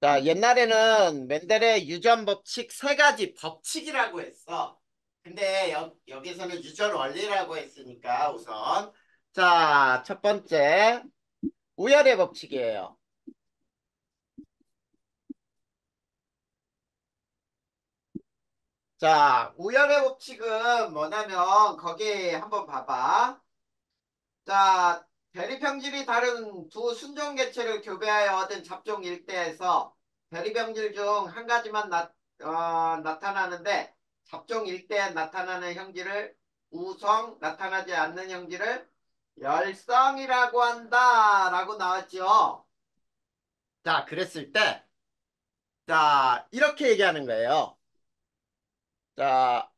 자, 옛날에는 맨델의 유전 법칙 세 가지 법칙이라고 했어. 근데 여기서는 유전 원리라고 했으니까 우선 자, 첫 번째 우열의 법칙이에요. 자, 우열의 법칙은 뭐냐면 거기 한번 봐봐. 자, 대립형질이 다른 두 순종 개체를 교배하여 얻은 잡종 일대에서 대립형질 중 한 가지만 나타나는데 잡종 일대에 나타나는 형질을 우성, 나타나지 않는 형질을 열성이라고 한다라고 나왔죠. 자, 그랬을 때, 자, 이렇게 얘기하는 거예요. 자,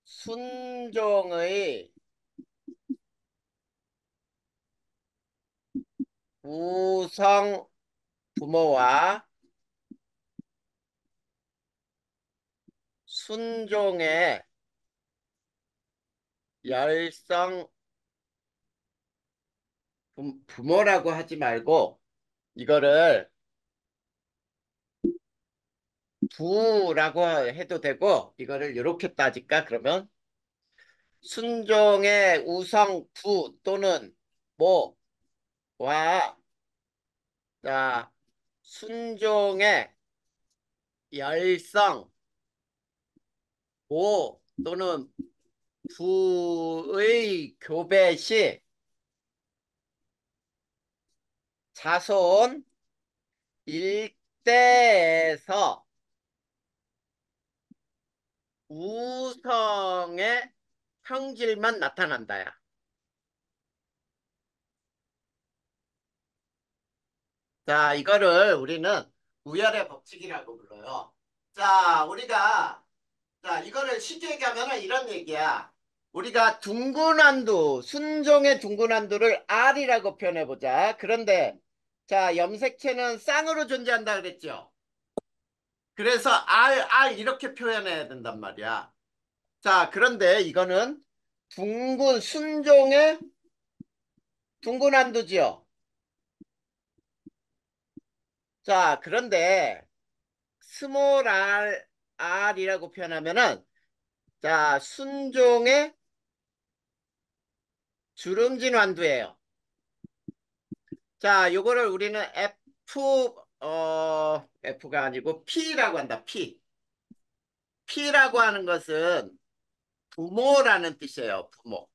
순종의 우성 부모와 순종의 열성 부모라고 하지 말고 이거를 부라고 해도 되고 이거를 이렇게 따질까? 그러면 순종의 우성 부 또는 모와 자 순종의 열성 모 또는 부의 교배 시 자손 일대에서 우성의 형질만 나타난다야. 자, 이거를 우리는 우열의 법칙이라고 불러요. 자, 이거를 쉽게 얘기하면 이런 얘기야. 우리가 둥근한두, 순종의 둥근한두를 R이라고 표현해보자. 그런데, 자, 염색체는 쌍으로 존재한다 그랬죠. 그래서 R 이렇게 표현해야 된단 말이야. 자, 그런데 이거는 순종의 둥근한두지요. 자, 그런데, 스몰 R이라고 표현하면은 자, 순종의 주름진 완두예요. 자, 요거를 우리는 F가 아니고 P라고 한다. P. P라고 하는 것은 부모라는 뜻이에요. 부모.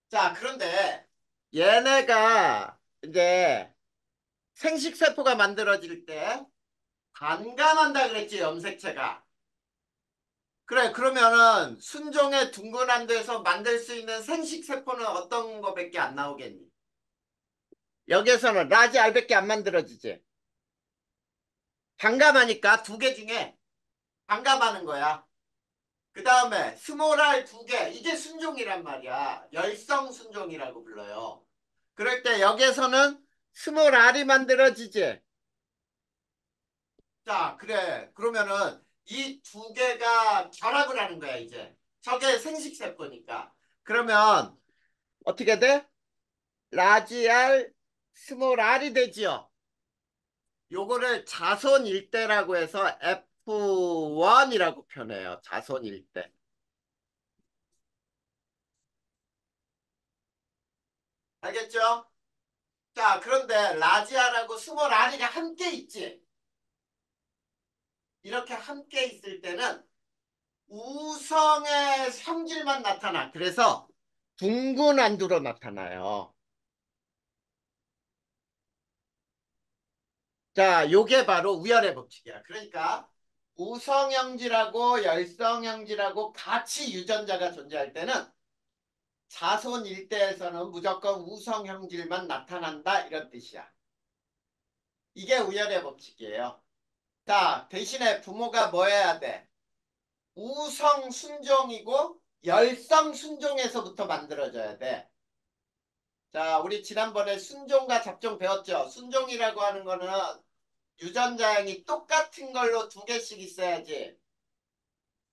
자, 그런데 얘네가 이제 생식세포가 만들어질 때 반감한다 그랬지, 염색체가. 그래, 그러면은 순종의 둥근 데서 만들 수 있는 생식세포는 어떤 거밖에 안 나오겠니? 여기에서는 라지 알밖에 안 만들어지지. 반감하니까 두 개 중에 반감하는 거야. 그 다음에 스몰 R 두 개. 이게 순종이란 말이야. 열성 순종이라고 불러요. 그럴 때 여기에서는 스몰 R이 만들어지지. 자, 그래. 그러면은 이 두 개가 결합을 하는 거야, 이제. 저게 생식세포니까. 그러면 어떻게 돼? 라지 R, 스몰 R이 되지요. 요거를 자손 일대라고 해서 F1이라고 표현해요. 자손 일대. 알겠죠? 자, 그런데 라지아라고 스몰 R이가 함께 있지. 이렇게 함께 있을 때는 우성의 성질만 나타나. 그래서 둥근 안두로 나타나요. 자, 요게 바로 우열의 법칙이야. 그러니까 우성형질하고 열성형질하고 같이 유전자가 존재할 때는 자손 일대에서는 무조건 우성형질만 나타난다 이런 뜻이야. 이게 우열의 법칙이에요. 자, 대신에 부모가 뭐 해야 돼? 우성 순종이고 열성 순종에서부터 만들어져야 돼. 자, 우리 지난번에 순종과 잡종 배웠죠? 순종이라고 하는 거는 유전자양이 똑같은 걸로 두 개씩 있어야지.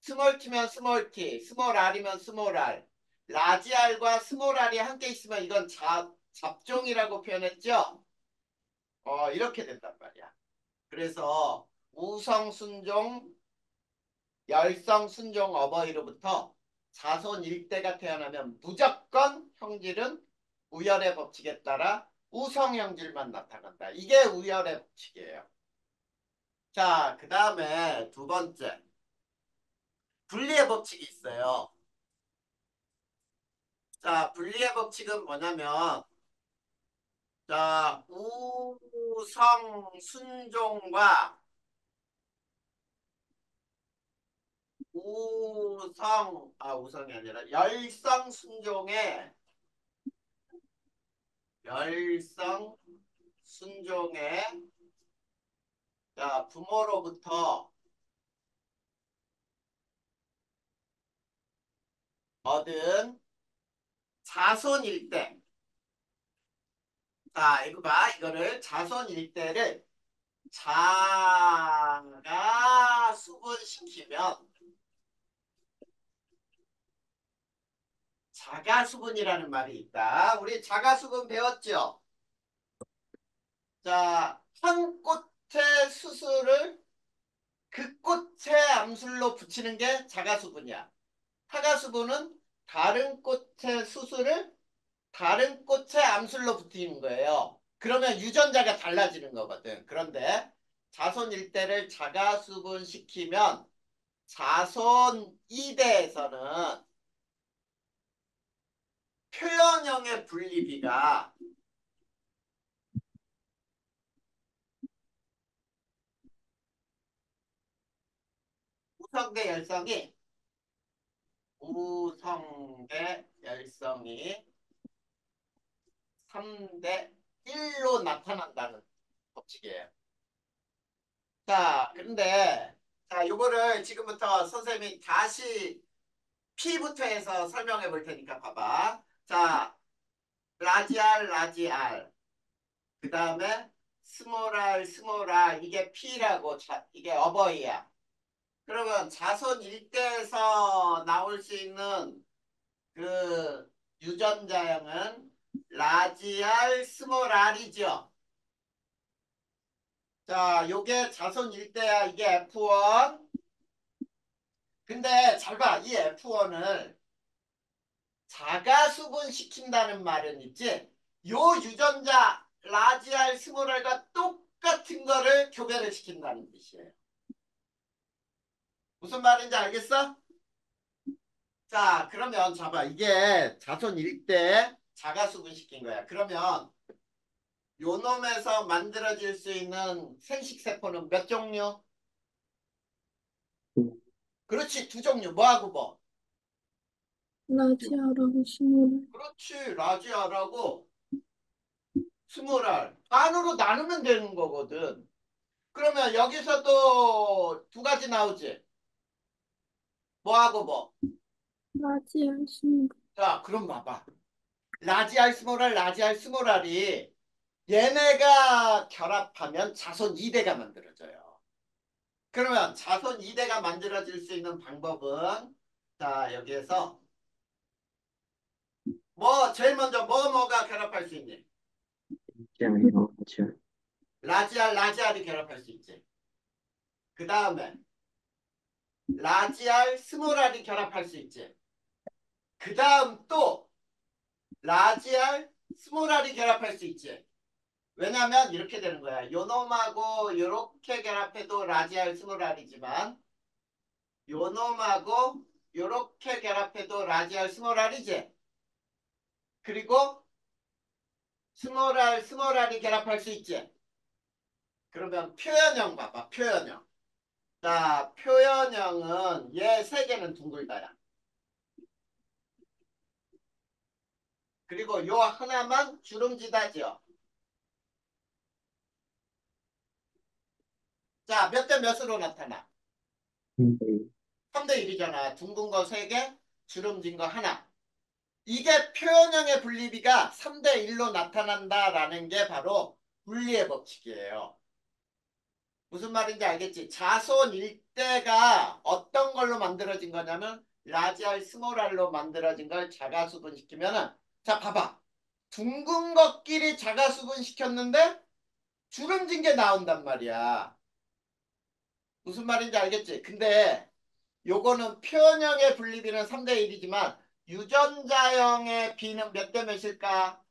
스몰 t면 스몰 t, 스몰 r이면 스몰 r. 라지 r과 스몰 r이 함께 있으면 이건 잡종이라고 표현했죠? 이렇게 된단 말이야. 그래서 우성 순종, 열성 순종 어버이로부터 자손 일대가 태어나면 무조건 형질은 우열의 법칙에 따라 우성 형질만 나타난다. 이게 우열의 법칙이에요. 자, 그 다음에 두 번째. 분리의 법칙이 있어요. 자, 분리의 법칙은 뭐냐면, 자, 우성 순종과 우성이 아니라 열성 순종의 열성 순종의 자, 부모로부터 얻은 자손 일대. 자, 이거 봐. 이거를 자손 일대를 자가 수분시키면 자가수분이라는 말이 있다. 우리 자가수분 배웠죠? 자, 한 꽃의 수술을 그 꽃의 암술로 붙이는 게 자가수분이야. 타가수분은 다른 꽃의 수술을 다른 꽃의 암술로 붙이는 거예요. 그러면 유전자가 달라지는 거거든. 그런데 자손 일대를 자가수분 시키면 자손 이대에서는 표현형의 분리비가 우성대 열성이 우성대 열성이 3대 1로 나타난다는 법칙이에요. 자, 근데 자, 요거를 지금부터 선생님이 다시 P부터 해서 설명해 볼 테니까 봐봐. 자, 라지알, 라지알. 그 다음에 스몰알, 스몰알. 이게 P라고, 이게 어버이야. 그러면 자손 일대에서 나올 수 있는 그 유전자형은 라지알, 스몰알이죠. 자, 요게 자손 일대야. 이게 F1. 근데 잘 봐. 이 F1을 자가수분 시킨다는 말은 있지. 요 유전자 라지알 스몰알과 똑같은 거를 교배를 시킨다는 뜻이에요. 무슨 말인지 알겠어? 자, 그러면 잡아. 이게 자손 일대 자가수분 시킨 거야. 그러면 요 놈에서 만들어질 수 있는 생식세포는 몇 종류? 그렇지, 두 종류. 뭐하고 뭐? 라지아라고 스몰. 그렇지, 라지알하고 스몰알. 반으로 나누면 되는 거거든. 그러면 여기서도 두 가지 나오지. 뭐하고 뭐? 라지아 스몰. 자, 그럼 봐봐. 라지알 스몰알, 라지알 스몰알이 얘네가 결합하면 자손 2대가 만들어져요. 그러면 자손 2대가 만들어질 수 있는 방법은 자, 여기에서 제일 먼저 뭐가 결합할 수 있니? 라지아. 라지알, 라지알이 결합할 수 있지. 그 다음에 라지알, 스몰알이 결합할 수 있지. 그 다음 또 라지알, 스몰알이 결합할 수 있지. 왜냐면 이렇게 되는 거야. 요놈하고 이렇게 결합해도 라지알 스몰알이지만 요놈하고 이렇게 결합해도 라지알 스몰알이지. 그리고 스몰알, 스몰알이 결합할 수 있지. 그러면 표현형 봐봐. 표현형. 자, 표현형은 얘 세 개는 둥글다야. 그리고 요 하나만 주름지다죠. 자, 몇 대 몇으로 나타나? 3대 1이잖아. 둥근 거 3개, 주름진 거 하나. 이게 표현형의 분리비가 3대 1로 나타난다라는 게 바로 분리의 법칙이에요. 무슨 말인지 알겠지? 자손 일대가 어떤 걸로 만들어진 거냐면 라지알 스몰알로 만들어진 걸 자가수분시키면은 자 봐봐. 둥근 것끼리 자가수분시켰는데 주름진 게 나온단 말이야. 무슨 말인지 알겠지? 근데 요거는 표현형의 분리비는 3대 1이지만 유전자형의 비는 몇 대 몇일까?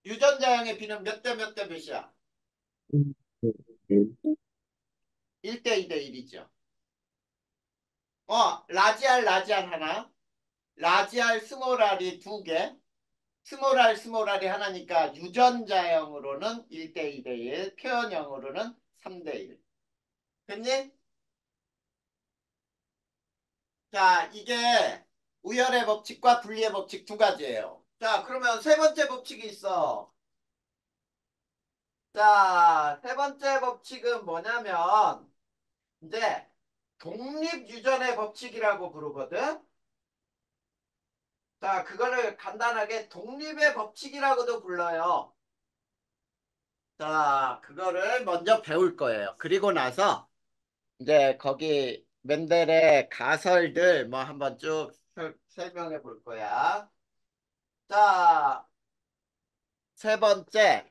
유전자형의 비는 몇 대 몇 대 몇이야? 음, 음, 1대 2대 1이죠. 라지알 하나, 라지알 스몰알이 두 개, 스몰알이 하나니까 유전자형으로는 1대 2대 1, 표현형으로는 3대 1. 됐니? 자, 이게 우열의 법칙과 분리의 법칙 두 가지예요. 자, 그러면 세 번째 법칙이 있어. 자, 세 번째 법칙은 뭐냐면 이제 독립유전의 법칙이라고 부르거든. 자, 그거를 간단하게 독립의 법칙이라고도 불러요. 자, 그거를 먼저 배울 거예요. 그리고 나서 이제 거기 멘델의 가설들 뭐 한번 쭉 설명해 볼 거야. 자, 세 번째,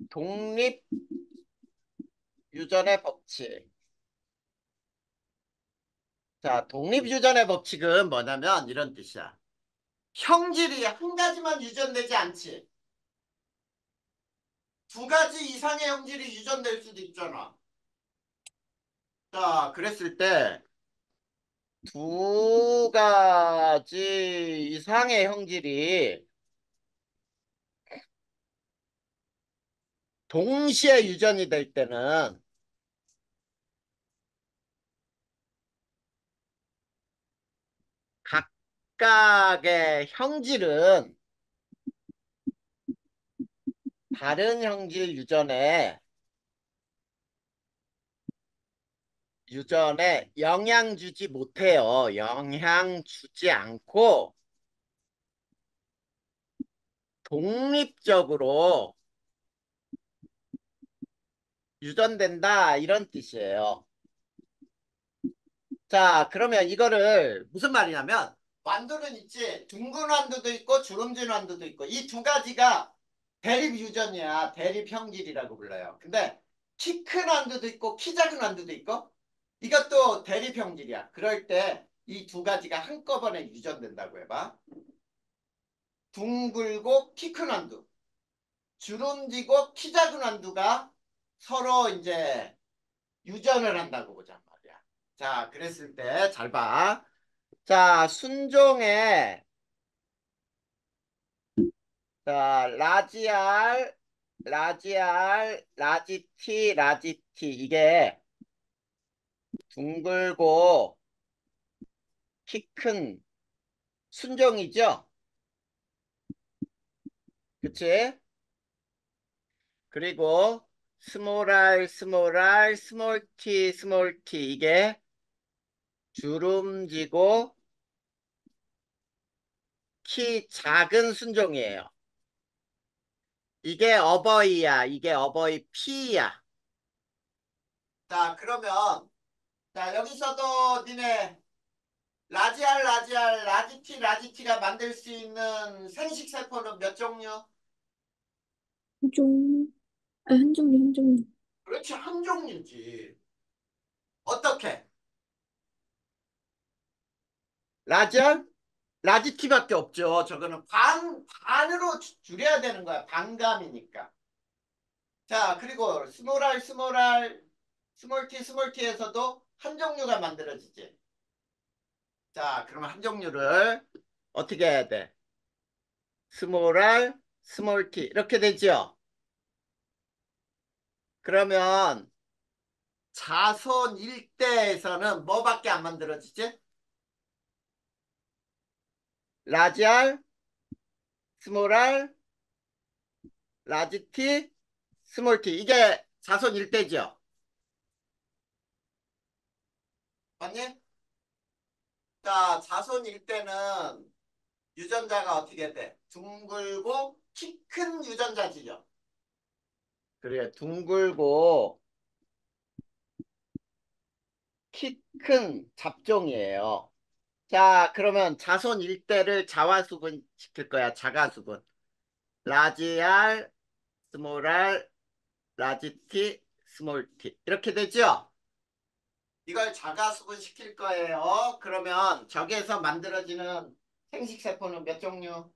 독립유전의 법칙. 자, 독립유전의 법칙은 뭐냐면 이런 뜻이야. 형질이 한 가지만 유전되지 않지. 두 가지 이상의 형질이 유전될 수도 있잖아. 자, 그랬을 때 두 가지 이상의 형질이 동시에 유전이 될 때는 각각의 형질은 다른 형질 유전에 영향 주지 못해요. 영향 주지 않고 독립적으로 유전된다 이런 뜻이에요. 자, 그러면 이거를 무슨 말이냐면 완두는 있지. 둥근 완두도 있고 주름진 완두도 있고 이 두 가지가 대립 유전이야. 대립 형질이라고 불러요. 근데 키 큰 완두도 있고 키 작은 완두도 있고 이것도 대립 형질이야. 그럴 때 이 두 가지가 한꺼번에 유전된다고 해봐. 둥글고 키 큰 완두, 주름지고 키 작은 완두가 서로 이제 유전을 한다고 보자 말이야. 자, 그랬을 때 잘 봐. 자, 순종의 자, 라지티 이게 둥글고 키 큰 순종이죠? 그치? 그리고 스몰티 이게 주름지고 키 작은 순종이에요. 이게 어버이야. 이게 어버이 P야. 자, 그러면 자, 여기서도 니네 라지티가 만들 수 있는 생식 세포는 몇 종류? 한 종류, 한 종류, 한 종류. 그렇지, 한 종류지. 어떻게? 라지알? 라지티밖에 없죠. 저거는 반으로 줄여야 되는 거야. 반감이니까. 자, 그리고 스몰티에서도 한 종류가 만들어지지. 자, 그러면 한 종류를 어떻게 해야 돼? 스몰티 이렇게 되죠. 그러면 자손 일대에서는 뭐밖에 안 만들어지지? 라지알, 스몰알, 라지티, 스몰티 이게 자손 일대죠. 맞니? 자, 자손 일대는 유전자가 어떻게 돼? 둥글고 키 큰 유전자지요. 그래, 둥글고 키 큰 잡종이에요. 자, 그러면 자손 일대를 자화수분 시킬 거야. 자가수분. 라지 R, 스몰 R, 라지 T, 스몰 T. 이렇게 되죠? 이걸 자가수분 시킬 거예요. 그러면 저기에서 만들어지는 생식세포는 몇 종류?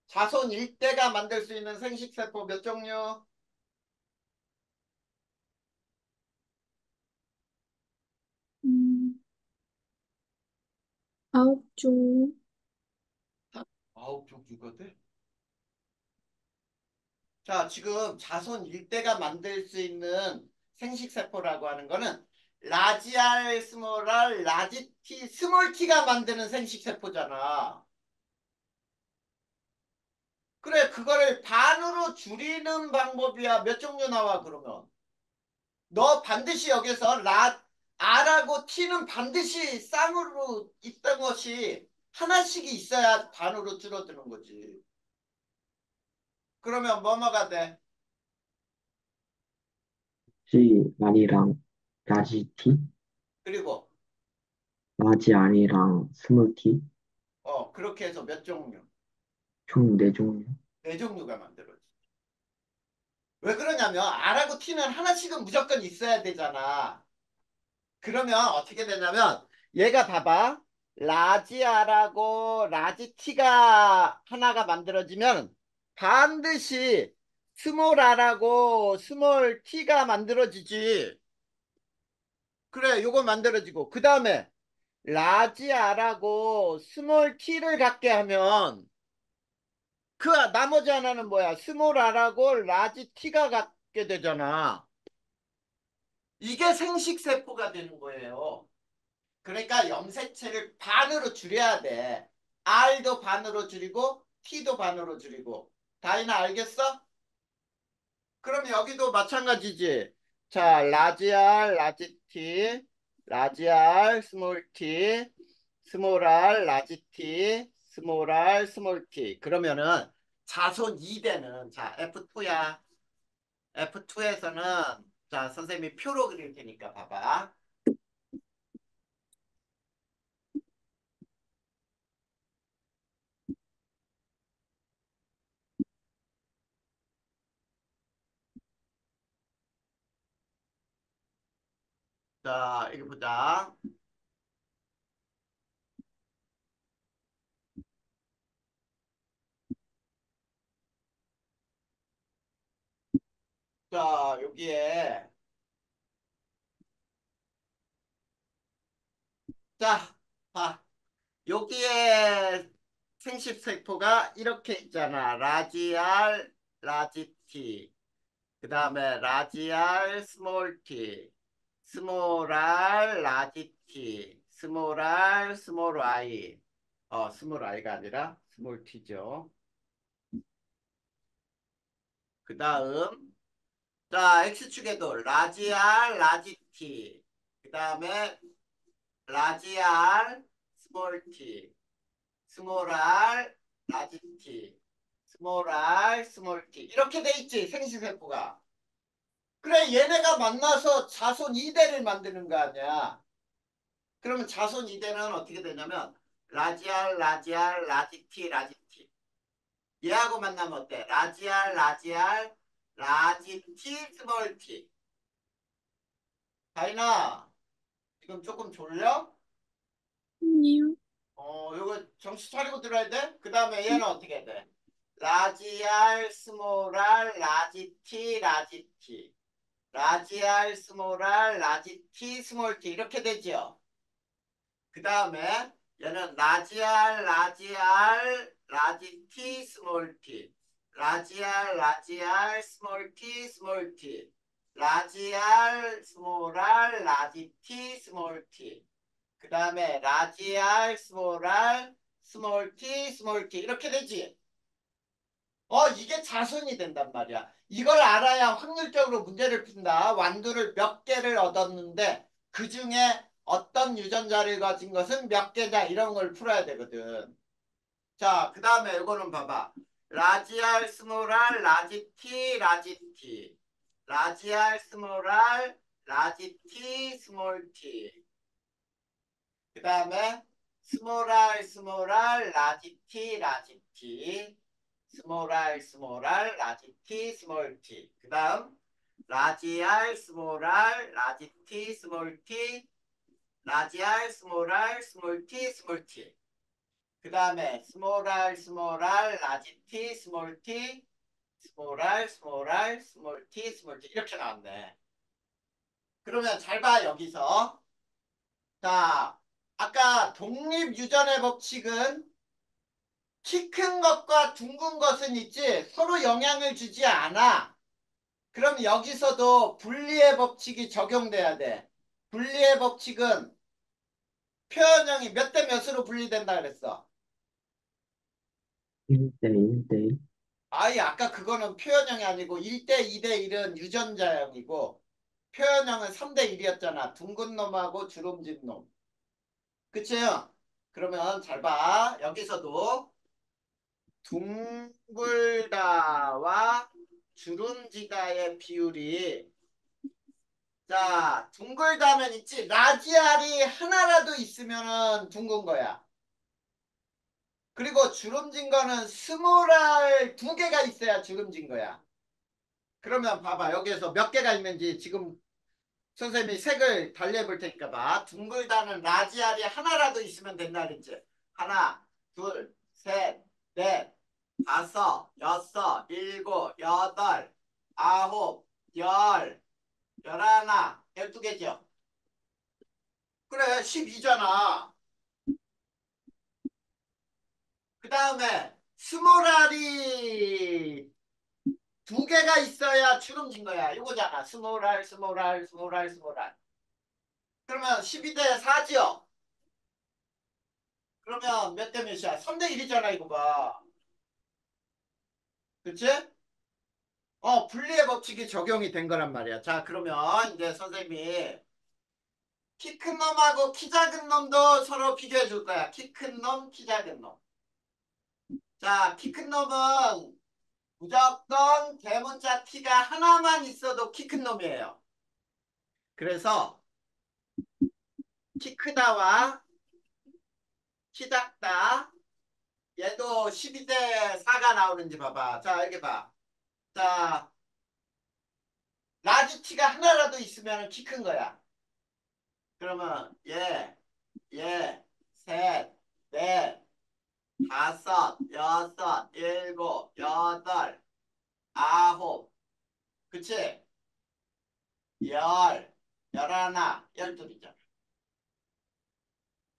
자손 일대가 만들 수 있는 생식세포 몇 종류? 음, 9종. 아홉 종류거든. 자, 지금 자손 일대가 만들 수 있는 생식세포라고 하는 거는 라지 R, 스몰 R, 라지 T, 스몰 T가 만드는 생식세포잖아. 그래, 그거를 반으로 줄이는 방법이야. 몇 종류 나와, 그러면? 너 반드시 여기서 R하고 T는 반드시 쌍으로 있던 것이 하나씩이 있어야 반으로 줄어드는 거지. 그러면 뭐뭐가 돼? 라지 R이랑 라지 T, 그리고 라지 R이랑 스몰 T, 그렇게 해서 몇 종류? 총 4종류. 네 종류가 만들어져. 왜 그러냐면 R하고 T는 하나씩은 무조건 있어야 되잖아. 그러면 어떻게 되냐면 얘가 봐봐. 라지 R하고 라지 T가 하나가 만들어지면 반드시 스몰 R하고 스몰 T가 만들어지지. 그래, 요거 만들어지고 그 다음에 라지 R하고 스몰 T를 갖게 하면 그 나머지 하나는 뭐야? 스몰 R하고 라지 T가 갖게 되잖아. 이게 생식세포가 되는 거예요. 그러니까 염색체를 반으로 줄여야 돼. R도 반으로 줄이고 T도 반으로 줄이고. 다이나 알겠어? 그럼 여기도 마찬가지지. 자, 라지 R, 라지 T, 라지 R, 스몰 T, 스몰 R, 라지 T, 스몰 R, 스몰 T. 그러면은 자손 2대는 자, F2야. F2에서는 자, 선생님이 표로 그릴 테니까 봐봐. 자, 이거 보자. 자, 여기에 자, 봐. 여기에 생식세포가 이렇게 있잖아. 라지 R, 라지 T. 그 다음에 라지 R, 스몰 T. 스몰 R, 라지 T. 스몰 R, 스몰 I. 스몰 I가 아니라 스몰 T죠. 그 다음, 자, X축에도 라지 R, 라지 T. 그 다음에 라지 R, 스몰 T. 스몰 R, 라지 T, 스몰 R, 스몰 T 이렇게 돼 있지 생식세포가. 그래 얘네가 만나서 자손 2대를 만드는 거 아니야. 그러면 자손 2대는 어떻게 되냐면 라지 R, 라지 R, 라지 T, 라지 T. 얘하고 만나면 어때? 라지 R, 라지 R, 라지 T, 스몰 T. 다이나 지금 조금 졸려? 아니요. 요거 정신 차리고 들어야 돼? 그 다음에 얘는 어떻게 돼? 라지 R, 스몰 R, 라지 T, 라지 T. 라지 R, 스몰 R, 라지 T, 스몰 T. 이렇게 되죠. 그 다음에 얘는 라지 R, 라지 R, 라지 T, 스몰 T. 라지 R, 라지 R, 스몰 T, 스몰 T. 라지 R, 스몰 R, 라지 T, 스몰 T. 그 다음에 라지 R, 스몰 R, 스몰 T, 스몰 T. 이렇게 되지. 이게 자손이 된단 말이야. 이걸 알아야 확률적으로 문제를 푼다. 완두를 몇 개를 얻었는데 그 중에 어떤 유전자를 가진 것은 몇 개냐 이런 걸 풀어야 되거든. 자, 그 다음에 이거는 봐봐. 라지 R, 스몰 R, 라지 T, 라지 T. 라지 R, 스몰 R, 라지 t, 스몰 t. 그 다음에 스몰 r, 스몰 r, 라지 t, 라지 t. 스몰 r, 스몰 r, 라지 t, 스몰 t. 그 다음 라지 r, 스몰 r, 라지 t, 스몰 t. 라지 r, 스몰 r, 스몰 t, 스몰 t. 그 다음에 스몰 r, 스몰 r, 라지 t, 스몰 t. 스몰 r, 스몰 r, 스몰 t, 스몰 t. 이렇게 나왔네. 그러면 잘 봐, 여기서. 자, 아까 독립유전의 법칙은 키 큰 것과 둥근 것은 있지 서로 영향을 주지 않아. 그럼 여기서도 분리의 법칙이 적용돼야 돼. 분리의 법칙은 표현형이 몇 대 몇으로 분리된다 그랬어. 1대 1대1. 아이, 아까 그거는 표현형이 아니고 1대 2대 1은 유전자형이고 표현형은 3대 1이었잖아. 둥근 놈하고 주름진 놈. 그치? 그러면 잘 봐. 여기서도 둥글다와 주름지다의 비율이 자, 둥글다면 있지. 라지알이 하나라도 있으면은 둥근 거야. 그리고 주름진 거는 스몰알 두 개가 있어야 주름진 거야. 그러면 봐봐. 여기에서 몇 개가 있는지 지금 선생님이 색을 달리해 볼 테니까 봐. 둥글다는 라지알이 하나라도 있으면 된다 그랬지. 하나, 둘, 셋, 넷, 다섯, 여섯, 일곱, 여덟, 아홉, 열, 열하나, 12개죠. 그래, 12잖아. 그 다음에 스몰알이 두 개가 있어야 주름진 거야. 이거잖아. 스몰알, 스몰알, 스몰알, 스몰알. 그러면 12대 4지요. 그러면 몇 대 몇이야? 3대 1이잖아, 이거 봐. 그치? 분리의 법칙이 적용이 된 거란 말이야. 자, 그러면 이제 선생님이 키 큰 놈하고 키 작은 놈도 서로 비교해 줄 거야. 키 큰 놈, 키 작은 놈. 자, 키 큰 놈은 무조건 대문자 t가 하나만 있어도 키 큰 놈이에요. 그래서 키 크다와 키 작다. 얘도 12대 4가 나오는지 봐봐. 자, 여기 봐. 자, 라지 t가 하나라도 있으면 키 큰 거야. 그러면 셋, 넷, 다섯, 여섯, 일곱, 여덟, 아홉. 그치? 열하나, 12이잖아.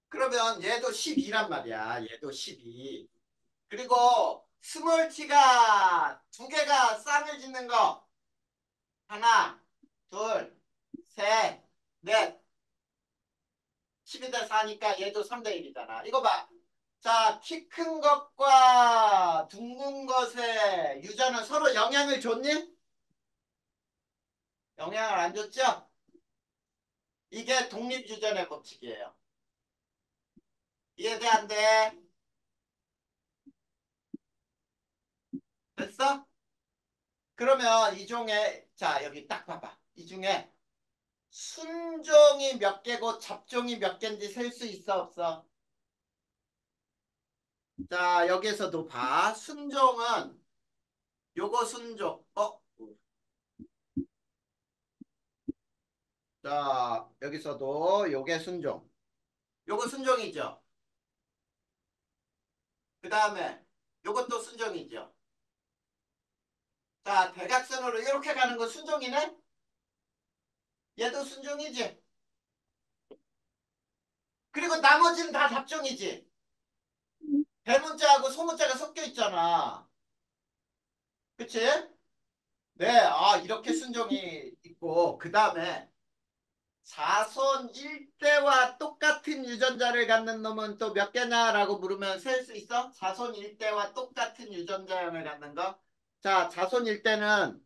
그러면 얘도 12란 말이야. 얘도 12. 그리고 스몰 t가 두 개가 쌍을 짓는 거. 하나, 둘, 셋, 넷. 12대 4니까 얘도 3대 1이잖아. 이거 봐. 자, 키 큰 것과 둥근 것의 유전은 서로 영향을 줬니? 영향을 안 줬죠? 이게 독립유전의 법칙이에요. 이해돼, 안 돼? 됐어? 그러면 이 중에, 자, 여기 딱 봐봐. 이 중에 순종이 몇 개고 잡종이 몇 개인지 셀 수 있어, 없어? 자, 여기서도 봐. 순종은 요거 순종. 자, 여기서도 요게 순종. 요거 순종이죠. 그 다음에 요것도 순종이죠. 자, 대각선으로 이렇게 가는 거 순종이네? 얘도 순종이지. 그리고 나머지는 다 잡종이지. 대문자하고 소문자가 섞여 있잖아. 그치? 네, 이렇게 순종이 있고, 그 다음에 자손 1대와 똑같은 유전자를 갖는 놈은 또 몇 개냐라고 물으면 셀 수 있어? 자손 1대와 똑같은 유전자형을 갖는 거? 자, 자손 1대는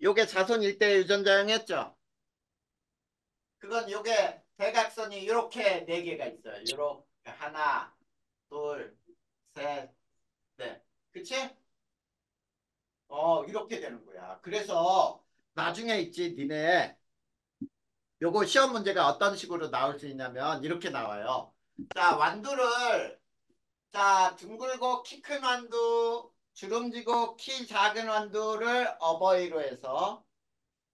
요게 자손 1대 유전자형이었죠? 그건 요게 대각선이 이렇게 네 개가 있어요. 요렇게 하나, 둘, 셋, 넷. 그치? 이렇게 되는 거야. 그래서 나중에 있지, 니네 요거 시험 문제가 어떤 식으로 나올 수 있냐면 이렇게 나와요. 자, 완두를 자, 둥글고 키 큰 완두, 주름지고 키 작은 완두를 어버이로 해서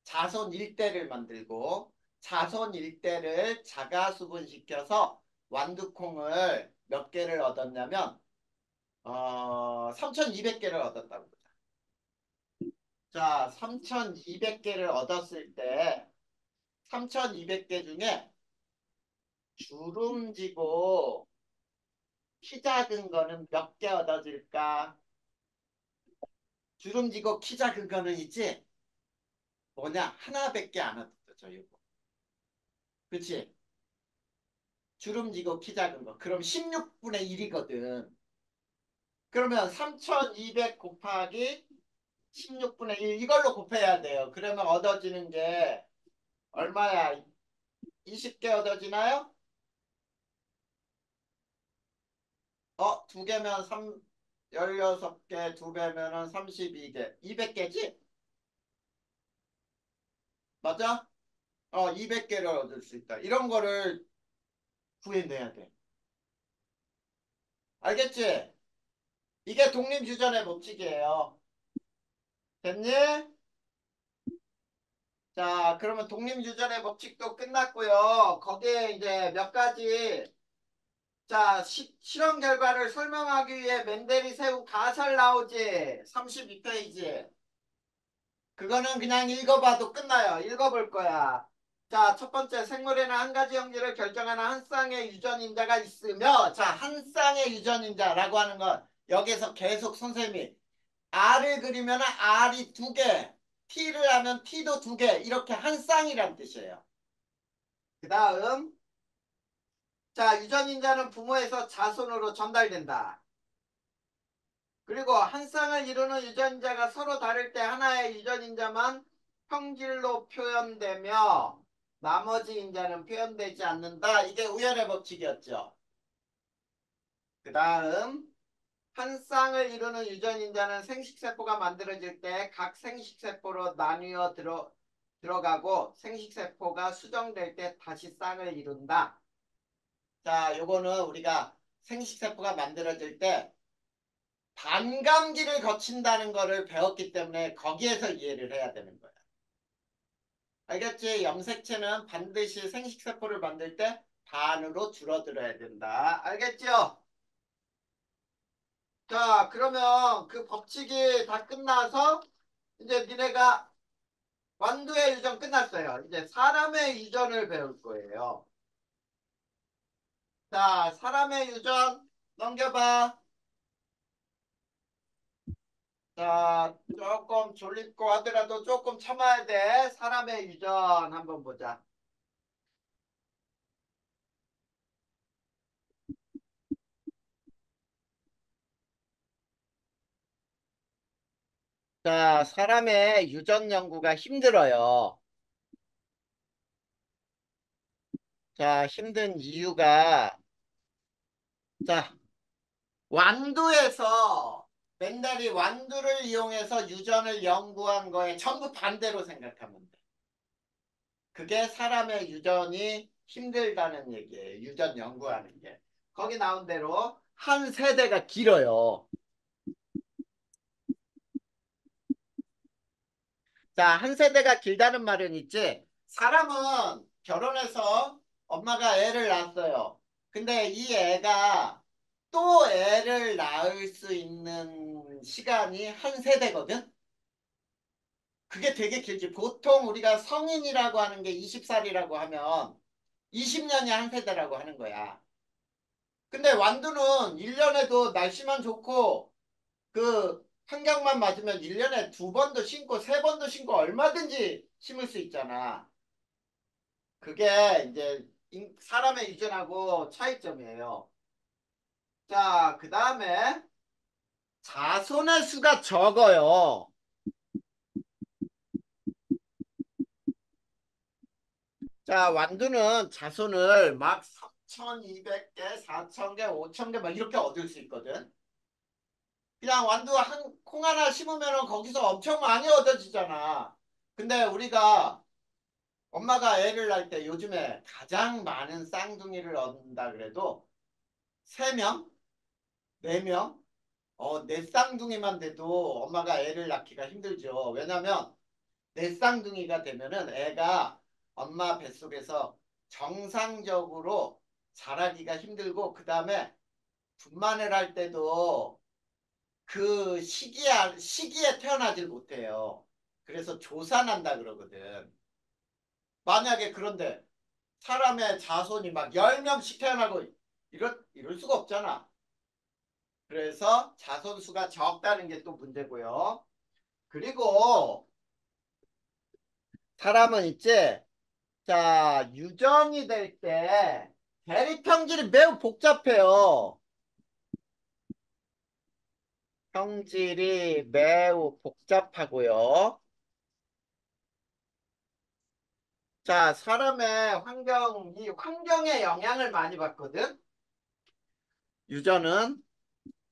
자손 일대를 만들고 자손 일대를 자가 수분시켜서 완두콩을 몇 개를 얻었냐면 3,200개를 얻었다고 보자. 자, 3,200개를 얻었을 때 3,200개 중에 주름지고 키 작은 거는 몇 개 얻어질까? 주름지고 키 작은 거는 있지? 뭐냐? 하나밖에 안 얻어져, 이거. 그치? 주름지고 키 작은 거. 그럼 16분의 1이거든. 그러면 3,200 곱하기 16분의 1 이걸로 곱해야 돼요. 그러면 얻어지는 게 얼마야? 20개 얻어지나요? 두 개면 16개, 두 배면은 32개. 200개지? 맞아? 200개를 얻을 수 있다. 이런 거를 구해내야 돼. 알겠지? 이게 독립유전의 법칙이에요. 됐니? 자, 그러면 독립유전의 법칙도 끝났고요. 거기에 이제 몇 가지 자, 실험 결과를 설명하기 위해 멘델이 세운 가설 나오지. 32페이지. 그거는 그냥 읽어봐도 끝나요. 읽어볼 거야. 자, 첫 번째 생물에는 한 가지 형질을 결정하는 한 쌍의 유전인자가 있으며 자, 한 쌍의 유전인자라고 하는 건 여기서 계속 선생님이 R을 그리면 R이 두 개, T를 하면 T도 두 개, 이렇게 한 쌍이란 뜻이에요. 그 다음, 자, 유전인자는 부모에서 자손으로 전달된다. 그리고 한 쌍을 이루는 유전자가 서로 다를 때 하나의 유전인자만 형질로 표현되며 나머지 인자는 표현되지 않는다. 이게 우연의 법칙이었죠. 그 다음, 한 쌍을 이루는 유전인자는 생식세포가 만들어질 때 각 생식세포로 나뉘어 들어가고 생식세포가 수정될 때 다시 쌍을 이룬다. 자, 요거는 우리가 생식세포가 만들어질 때 반감기를 거친다는 거를 배웠기 때문에 거기에서 이해를 해야 되는 거야. 알겠지? 염색체는 반드시 생식세포를 만들 때 반으로 줄어들어야 된다. 알겠죠? 자, 그러면 그 법칙이 다 끝나서 이제 니네가 완두의 유전 끝났어요. 이제 사람의 유전을 배울 거예요. 자, 사람의 유전 넘겨봐. 자, 조금 졸립고 하더라도 조금 참아야 돼. 사람의 유전 한번 보자. 자, 사람의 유전 연구가 힘들어요. 자, 힘든 이유가, 자, 완두에서, 맨날이 완두를 이용해서 유전을 연구한 거에 전부 반대로 생각하면 돼. 그게 사람의 유전이 힘들다는 얘기예요. 유전 연구하는 게. 거기 나온 대로 한 세대가 길어요. 자, 한 세대가 길다는 말은 있지. 사람은 결혼해서 엄마가 애를 낳았어요. 근데 이 애가 또 애를 낳을 수 있는 시간이 한 세대거든? 그게 되게 길지. 보통 우리가 성인이라고 하는 게 20살이라고 하면 20년이 한 세대라고 하는 거야. 근데 완두는 1년에도 날씨만 좋고 그 환경만 맞으면 1년에 두 번도 심고 세 번도 심고 얼마든지 심을 수 있잖아. 그게 이제 사람의 유전하고 차이점이에요. 자, 그 다음에 자손의 수가 적어요. 자, 완두는 자손을 막 3,200개, 4,000개, 5,000개 막 이렇게 얻을 수 있거든. 그냥 완두 한 콩 하나 심으면 거기서 엄청 많이 얻어지잖아. 근데 우리가 엄마가 애를 낳을 때 요즘에 가장 많은 쌍둥이를 얻는다 그래도 3명? 4명? 내 쌍둥이만 돼도 엄마가 애를 낳기가 힘들죠. 왜냐면 내 쌍둥이가 되면은 애가 엄마 뱃속에서 정상적으로 자라기가 힘들고 그다음에 분만을 할 때도 그 시기에 태어나질 못해요. 그래서 조산한다 그러거든. 만약에 그런데 사람의 자손이 막 10명씩 태어나고 이럴 수가 없잖아. 그래서 자손 수가 적다는 게 또 문제고요. 그리고 사람은 있지. 자, 유전이 될 때 대립형질이 매우 복잡해요. 형질이 매우 복잡하고요. 자, 사람의 이 환경에 영향을 많이 받거든. 유전은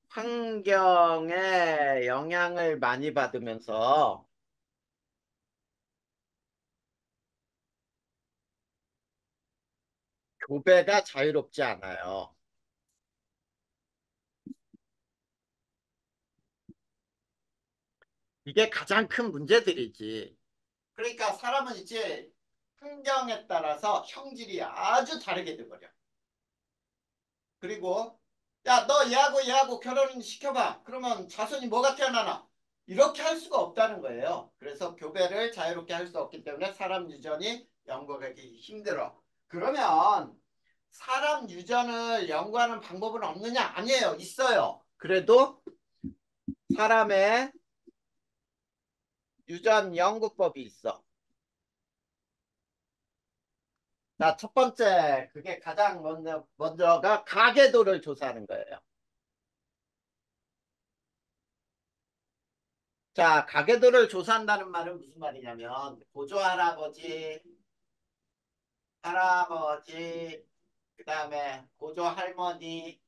환경에 영향을 많이 받으면서 교배가 자유롭지 않아요. 이게 가장 큰 문제들이지. 그러니까 사람은 이제 환경에 따라서 형질이 아주 다르게 돼버려. 그리고 야, 너 얘하고 결혼 시켜봐. 그러면 자손이 뭐가 태어나나? 이렇게 할 수가 없다는 거예요. 그래서 교배를 자유롭게 할 수 없기 때문에 사람 유전이 연구하기 힘들어. 그러면 사람 유전을 연구하는 방법은 없느냐? 아니에요. 있어요. 그래도 사람의 유전 연구법이 있어. 자, 첫 번째, 그게 가장 먼저가 가계도를 조사하는 거예요. 자, 가계도를 조사한다는 말은 무슨 말이냐면, 고조할아버지, 할아버지, 그 다음에 고조할머니,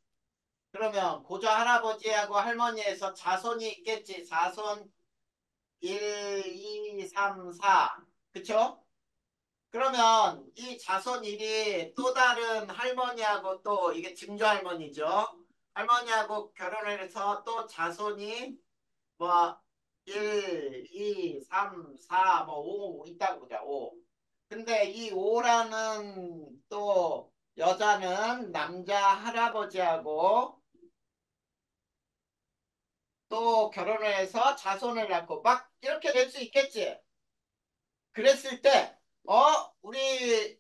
그러면 고조할아버지하고 할머니에서 자손이 있겠지. 자손 1, 2, 3, 4. 그쵸? 그러면 이 자손 1이 또 다른 할머니하고 또 이게 증조할머니죠. 할머니하고 결혼을 해서 또 자손이 뭐 1, 2, 3, 4, 뭐 5 있다고 보자. 5. 근데 이 5라는 또 여자는 남자 할아버지하고 또 결혼을 해서 자손을 낳고 막 이렇게 될 수 있겠지. 그랬을 때, 우리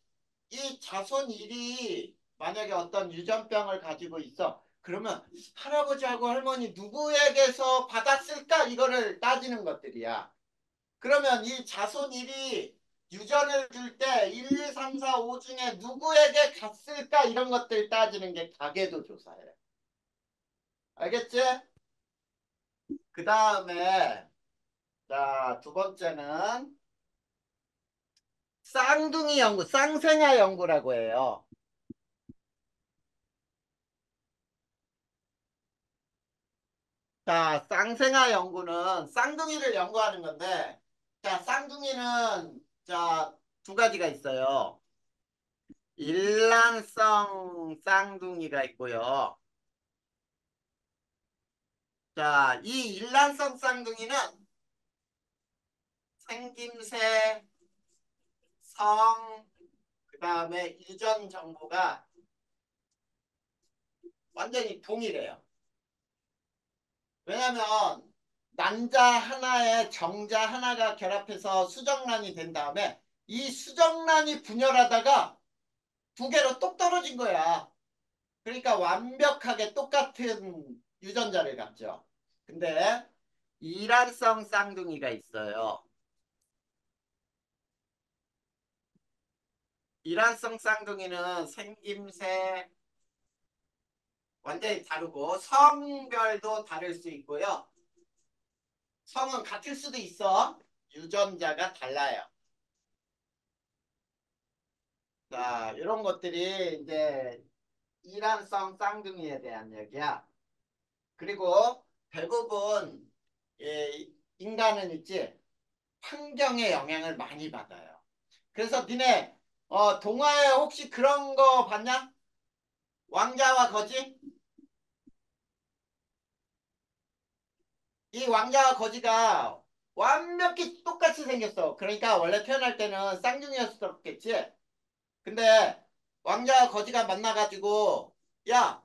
이 자손 1이 만약에 어떤 유전병을 가지고 있어. 그러면 할아버지하고 할머니 누구에게서 받았을까? 이거를 따지는 것들이야. 그러면 이 자손 1이 유전을 줄 때 1, 2, 3, 4, 5 중에 누구에게 갔을까? 이런 것들 따지는 게 가계도 조사예요. 알겠지? 그 다음에 자, 두 번째는 쌍둥이 연구, 쌍생아 연구라고 해요. 자, 쌍생아 연구는 쌍둥이를 연구하는 건데, 자, 쌍둥이는 자, 두 가지가 있어요. 일란성 쌍둥이가 있고요. 자, 이 일란성 쌍둥이는 생김새, 성, 그 다음에 유전 정보가 완전히 동일해요. 왜냐면 난자 하나에 정자 하나가 결합해서 수정란이 된 다음에 이 수정란이 분열하다가 두 개로 똑 떨어진 거야. 그러니까 완벽하게 똑같은 유전자를 갖죠. 근데 일란성 쌍둥이가 있어요. 일란성 쌍둥이는 생김새 완전히 다르고 성별도 다를 수 있고요. 성은 같을 수도 있어. 유전자가 달라요. 자, 이런 것들이 이제 일란성 쌍둥이에 대한 얘기야. 그리고 대부분 인간은 있지 환경의 영향을 많이 받아요. 그래서 니네 동화에 혹시 그런 거 봤냐? 왕자와 거지? 이 왕자와 거지가 완벽히 똑같이 생겼어. 그러니까 원래 태어날 때는 쌍둥이였었겠지. 근데 왕자와 거지가 만나가지고 야,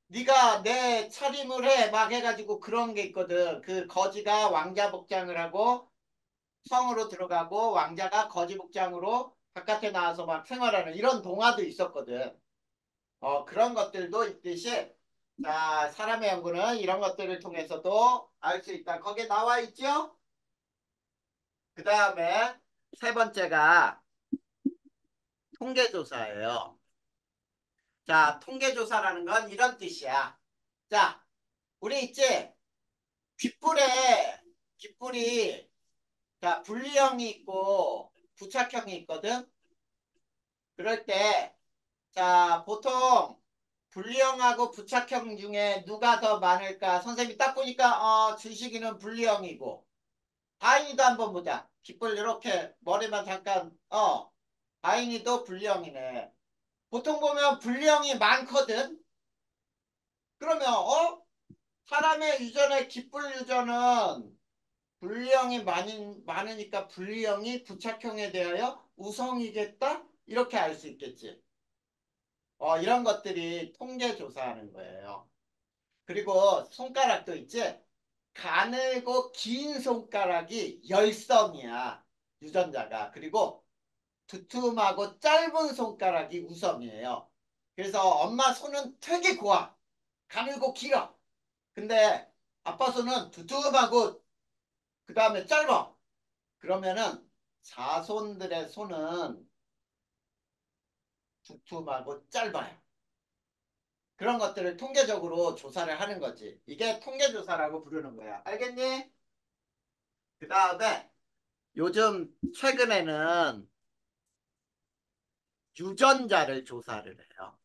네가 내 차림을 해 막 해가지고 그런 게 있거든. 그 거지가 왕자 복장을 하고 성으로 들어가고 왕자가 거지 복장으로 바깥에 나와서 막 생활하는 이런 동화도 있었거든. 그런 것들도 있듯이 자, 사람의 연구는 이런 것들을 통해서도 알 수 있다. 거기에 나와 있죠? 그 다음에 세 번째가 통계조사예요. 자, 통계조사라는 건 이런 뜻이야. 자, 우리 있지? 귓불이 자, 분리형이 있고 부착형이 있거든. 그럴 때 자, 보통 분리형하고 부착형 중에 누가 더 많을까? 선생님이 딱 보니까 준식이는 분리형이고 다인이도 한번 보자. 귓불 이렇게 머리만 잠깐 다인이도 분리형이네. 보통 보면 분리형이 많거든. 그러면 사람의 유전의 귓불 유전은 분리형이 많으니까 분리형이 부착형에 대하여 우성이겠다? 이렇게 알 수 있겠지. 이런 것들이 통계 조사하는 거예요. 그리고 손가락도 있지? 가늘고 긴 손가락이 열성이야. 유전자가. 그리고 두툼하고 짧은 손가락이 우성이에요. 그래서 엄마 손은 되게 고와. 가늘고 길어. 근데 아빠 손은 두툼하고 그 다음에 짧아. 그러면은 자손들의 손은 두툼하고 짧아요. 그런 것들을 통계적으로 조사를 하는 거지. 이게 통계조사라고 부르는 거야. 알겠니? 그 다음에 요즘 최근에는 유전자를 조사를 해요.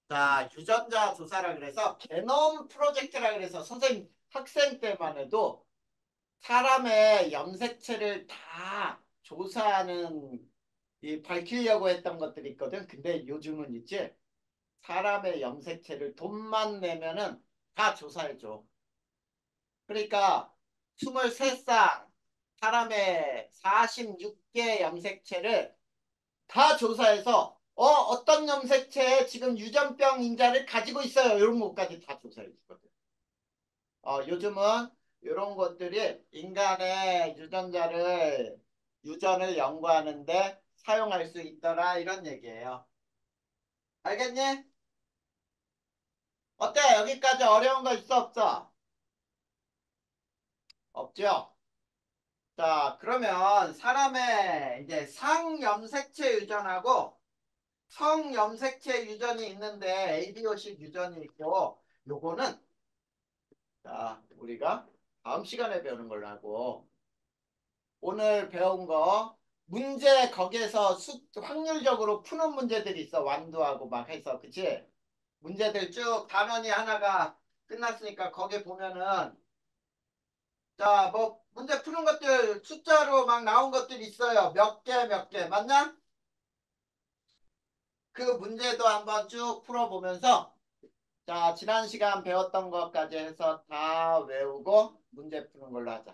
자, 유전자 조사라 그래서 게놈 프로젝트라 그래서 선생님 학생 때만 해도 사람의 염색체를 다 조사하는 밝히려고 했던 것들이 있거든. 근데 요즘은 있지. 사람의 염색체를 돈만 내면은 다 조사해줘. 그러니까 23쌍 사람의 46개 염색체를 다 조사해서 어떤 염색체에 지금 유전병 인자를 가지고 있어요. 이런 것까지 다 조사해 주거든. 요즘은 이런 것들이 인간의 유전을 연구하는데 사용할 수 있더라 이런 얘기예요. 알겠니? 어때? 여기까지 어려운 거 있어 없어? 없죠? 자, 그러면 사람의 이제 상염색체 유전하고 성염색체 유전이 있는데 ABO식 유전이 있고 요거는 자, 우리가 다음 시간에 배우는 걸로 하고 오늘 배운 거 문제 거기에서 확률적으로 푸는 문제들이 있어. 완두하고 막 해서 그치? 문제들 쭉 단원이 하나가 끝났으니까 거기 보면은 자, 뭐 문제 푸는 것들 숫자로 막 나온 것들이 있어요. 몇 개 맞냐? 그 문제도 한번 쭉 풀어보면서 자, 지난 시간 배웠던 것까지 해서 다 외우고 문제 푸는 걸로 하자.